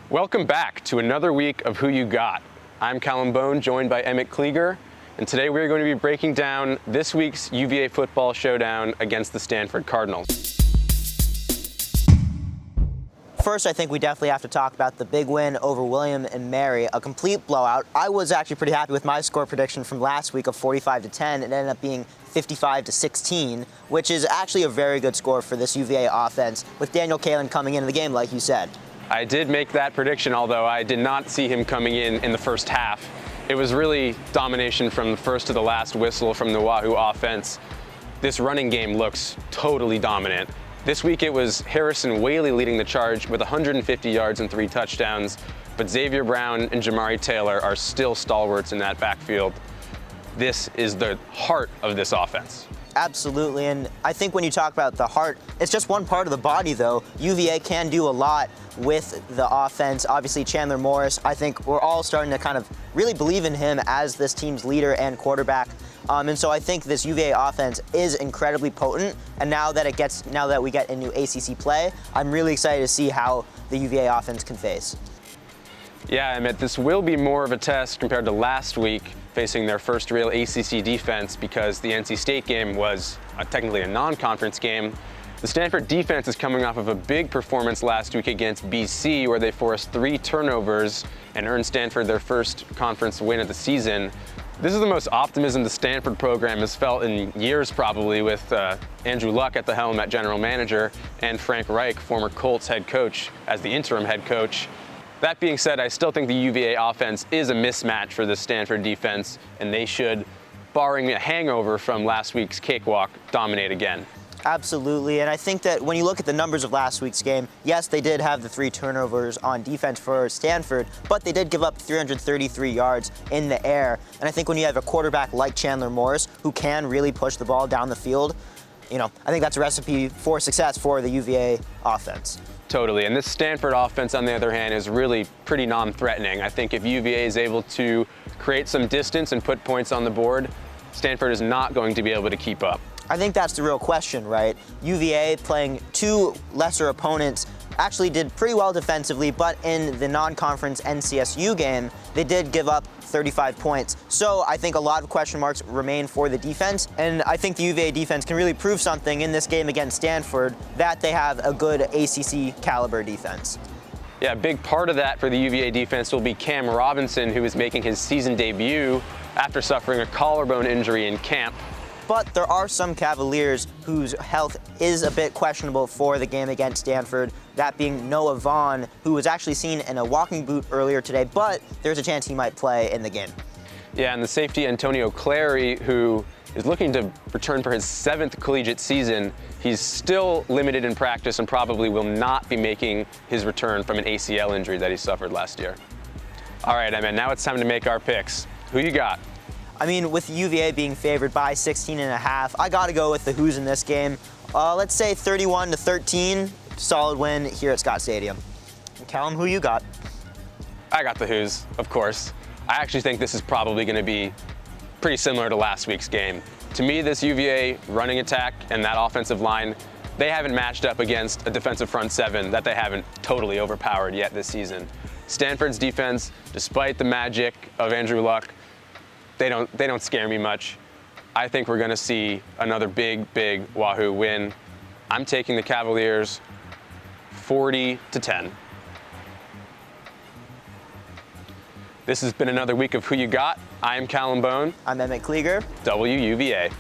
Welcome back to another week of Who You Got. I'm Callum Bohn, joined by Emmett Kliger, and today we're going to be breaking down this week's UVA football showdown against the Stanford Cardinals. First, I think we definitely have to talk about the big win over William and Mary, a complete blowout. I was actually pretty happy with my score prediction from last week of 45-10. It ended up being 55-16, which is actually a very good score for this UVA offense, with Daniel Callum coming into the game, like you said. I did make that prediction, although I did not see him coming in the first half. It was really domination from the first to the last whistle from the Wahoo offense. This running game looks totally dominant. This week it was Harrison Whaley leading the charge with 150 yards and 3 touchdowns, but Xavier Brown and Jamari Taylor are still stalwarts in that backfield. This is the heart of this offense. Absolutely, and I think when you talk about the heart, it's just one part of the body, though. UVA can do a lot with the offense. Obviously, Chandler Morris, I think we're all starting to kind of really believe in him as this team's leader and quarterback. And so I think this UVA offense is incredibly potent, and now that we get into ACC play, I'm really excited to see how the UVA offense can face. Yeah, Emmett, this will be more of a test compared to last week, facing their first real ACC defense, because the NC State game was technically a non-conference game. The Stanford defense is coming off of a big performance last week against BC, where they forced 3 turnovers and earned Stanford their first conference win of the season. This is the most optimism the Stanford program has felt in years, probably, with Andrew Luck at the helm at general manager and Frank Reich, former Colts head coach, as the interim head coach. That being said, I still think the UVA offense is a mismatch for the Stanford defense, and they should, barring a hangover from last week's cakewalk, dominate again. Absolutely, and I think that when you look at the numbers of last week's game, yes, they did have the 3 turnovers on defense for Stanford, but they did give up 333 yards in the air. And I think when you have a quarterback like Chandler Morris, who can really push the ball down the field, I think that's a recipe for success for the UVA offense. Totally, and this Stanford offense, on the other hand, is really pretty non-threatening. I think if UVA is able to create some distance and put points on the board, Stanford is not going to be able to keep up. I think that's the real question, right? UVA playing 2 lesser opponents actually did pretty well defensively, but in the non-conference NCSU game, they did give up 35 points. So I think a lot of question marks remain for the defense, and I think the UVA defense can really prove something in this game against Stanford, that they have a good ACC caliber defense. Yeah, a big part of that for the UVA defense will be Cam Robinson, who is making his season debut after suffering a collarbone injury in camp. But there are some Cavaliers whose health is a bit questionable for the game against Stanford, that being Noah Bohn, who was actually seen in a walking boot earlier today, but there's a chance he might play in the game. Yeah, and the safety Antonio Clary, who is looking to return for his 7th collegiate season, he's still limited in practice and probably will not be making his return from an ACL injury that he suffered last year. All right, Emmett, now it's time to make our picks. Who you got? I mean, with UVA being favored by 16.5, I got to go with the Who's in this game. Let's say 31-13, solid win here at Scott Stadium. Callum, who you got? I got the Who's, of course. I actually think this is probably going to be pretty similar to last week's game. To me, this UVA running attack and that offensive line, they haven't matched up against a defensive front 7 that they haven't totally overpowered yet this season. Stanford's defense, despite the magic of Andrew Luck, they don't scare me much. I think we're going to see another big Wahoo win. I'm taking the Cavaliers 40-10. This has been another week of Who You Got. I am Callum Bohn. I'm Emmett Kliger. WUVA.